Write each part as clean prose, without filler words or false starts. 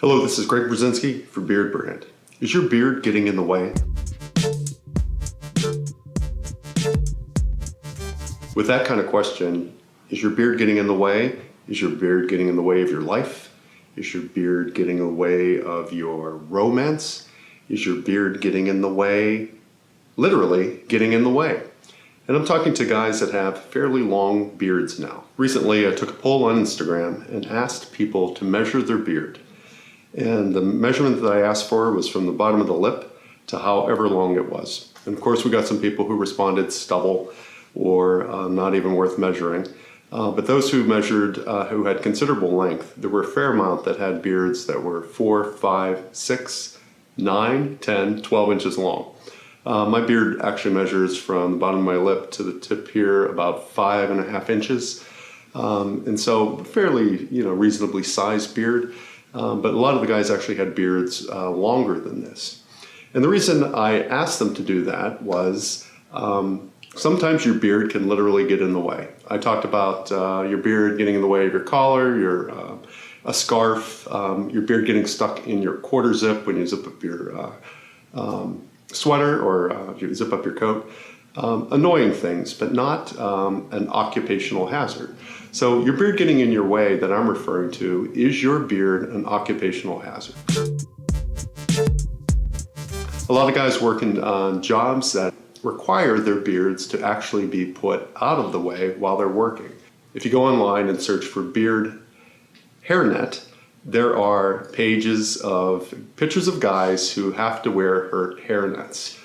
Hello, this is Greg Berzinsky for Beardbrand. Is your beard getting in the way? With that kind of question, is your beard getting in the way? Is your beard getting in the way of your life? Is your beard getting in the way of your romance? Is your beard getting in the way, literally getting in the way? And I'm talking to guys that have fairly long beards now. Recently, I took a poll on Instagram and asked people to measure their beard. And the measurement that I asked for was from the bottom of the lip to however long it was. And of course, we got some people who responded stubble or not even worth measuring. But those who measured, who had considerable length, there were a fair amount that had beards that were 4, 5, 6, 9, 10, 12 inches long. My beard actually measures from the bottom of my lip to the tip here about 5.5 inches. And so fairly, reasonably sized beard. But a lot of the guys actually had beards longer than this. And the reason I asked them to do that was sometimes your beard can literally get in the way. I talked about your beard getting in the way of your collar, a scarf, your beard getting stuck in your quarter zip when you zip up your sweater or you zip up your coat. Annoying things, but not an occupational hazard. So your beard getting in your way that I'm referring to, is your beard an occupational hazard? A lot of guys work in jobs that require their beards to actually be put out of the way while they're working. If you go online and search for beard hairnet, there are pages of pictures of guys who have to wear hairnets.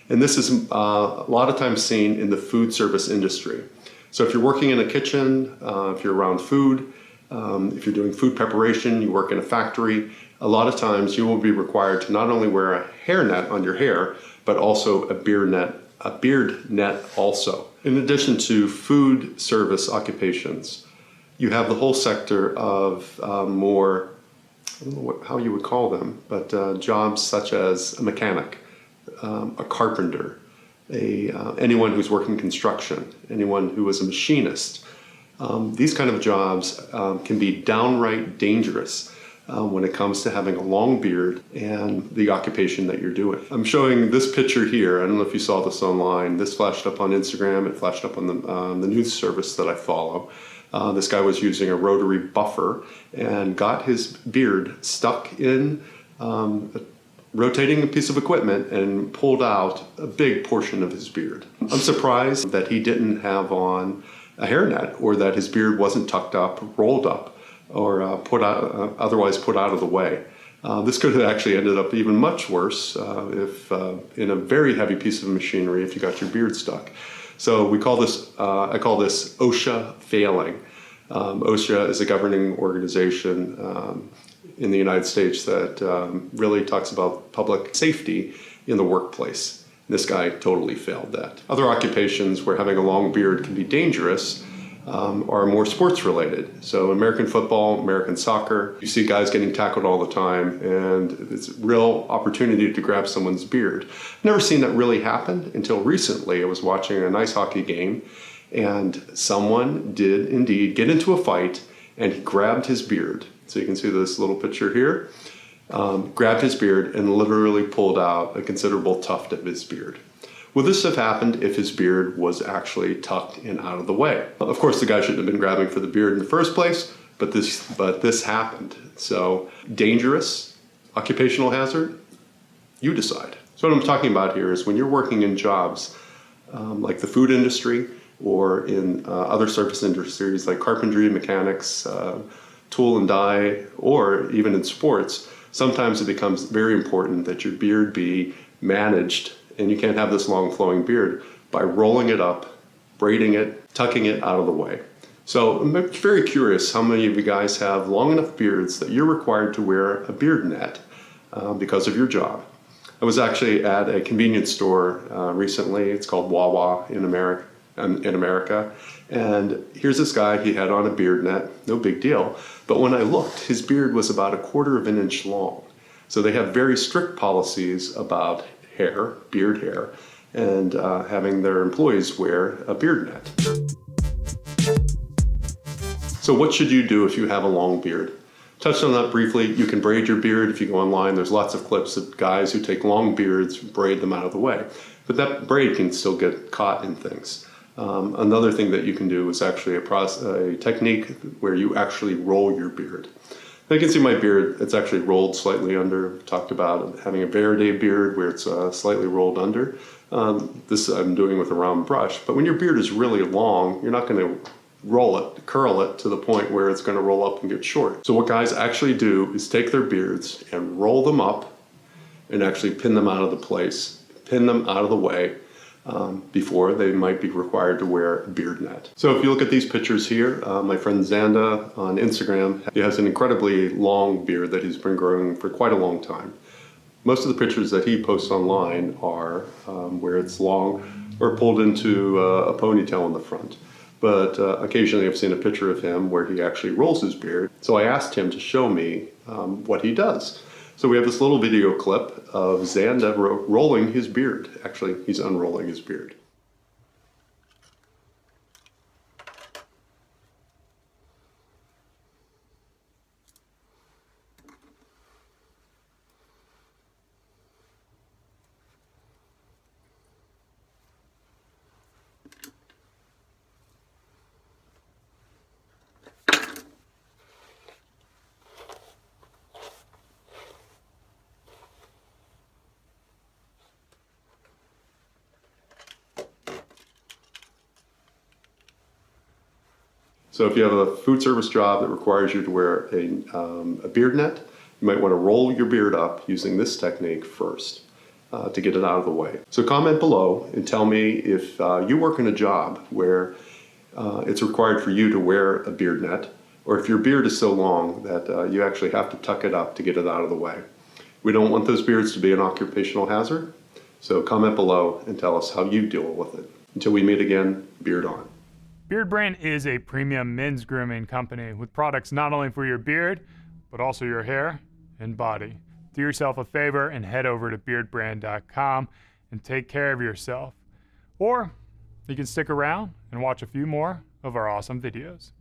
And this is a lot of times seen in the food service industry. So if you're working in a kitchen, if you're around food, if you're doing food preparation, you work in a factory, a lot of times you will be required to not only wear a hairnet on your hair, but also a beard net also. In addition to food service occupations, you have the whole sector of more, I don't know how you would call them, but jobs such as a mechanic, a carpenter, anyone who's working construction, anyone who is a machinist. These kind of jobs can be downright dangerous when it comes to having a long beard and the occupation that you're doing. I'm showing this picture here. I don't know if you saw this online. This flashed up on Instagram. It flashed up on the news service that I follow. This guy was using a rotary buffer and got his beard stuck in rotating a piece of equipment and pulled out a big portion of his beard. I'm surprised that he didn't have on a hairnet or that his beard wasn't tucked up, rolled up, or otherwise put out of the way. This could have actually ended up even much worse if in a very heavy piece of machinery if you got your beard stuck. So we call this, I call this OSHA failing. OSHA is a governing organization in the United States that really talks about public safety in the workplace. This guy totally failed that. Other occupations where having a long beard can be dangerous are more sports related. So American football, American soccer, you see guys getting tackled all the time and it's a real opportunity to grab someone's beard. I've never seen that really happen until recently. I was watching an ice hockey game and someone did indeed get into a fight and he grabbed his beard. So you can see this little picture here, grabbed his beard and literally pulled out a considerable tuft of his beard. Would this have happened if his beard was actually tucked and out of the way? Of course, the guy shouldn't have been grabbing for the beard in the first place, but this happened. So dangerous, occupational hazard, you decide. So what I'm talking about here is when you're working in jobs like the food industry or in other service industries like carpentry, mechanics, tool and die, or even in sports, sometimes it becomes very important that your beard be managed, and you can't have this long flowing beard, by rolling it up, braiding it, tucking it out of the way. So I'm very curious how many of you guys have long enough beards that you're required to wear a beard net because of your job. I was actually at a convenience store recently. It's called Wawa in America. And here's this guy, he had on a beard net, no big deal. But when I looked, his beard was about 1/4 of an inch long. So they have very strict policies about hair, beard hair, and having their employees wear a beard net. So what should you do if you have a long beard? Touched on that briefly. You can braid your beard if you go online. There's lots of clips of guys who take long beards, braid them out of the way. But that braid can still get caught in things. Another thing that you can do is actually a technique where you actually roll your beard. Now you can see my beard, it's actually rolled slightly under. Talked about having a Verde beard where it's slightly rolled under. This I'm doing with a round brush. But when your beard is really long, you're not going to curl it to the point where it's going to roll up and get short. So what guys actually do is take their beards and roll them up and actually pin them out of the place, pin them out of the way before they might be required to wear a beard net. So if you look at these pictures here, my friend Xanda on Instagram, he has an incredibly long beard that he's been growing for quite a long time. Most of the pictures that he posts online are where it's long or pulled into a ponytail in the front. But occasionally I've seen a picture of him where he actually rolls his beard. So I asked him to show me what he does. So we have this little video clip of Xanda rolling his beard. Actually, he's unrolling his beard. So if you have a food service job that requires you to wear a beard net, you might want to roll your beard up using this technique first to get it out of the way. So comment below and tell me if you work in a job where it's required for you to wear a beard net, or if your beard is so long that you actually have to tuck it up to get it out of the way. We don't want those beards to be an occupational hazard, so comment below and tell us how you deal with it. Until we meet again, beard on. Beardbrand is a premium men's grooming company with products not only for your beard, but also your hair and body. Do yourself a favor and head over to beardbrand.com and take care of yourself. Or you can stick around and watch a few more of our awesome videos.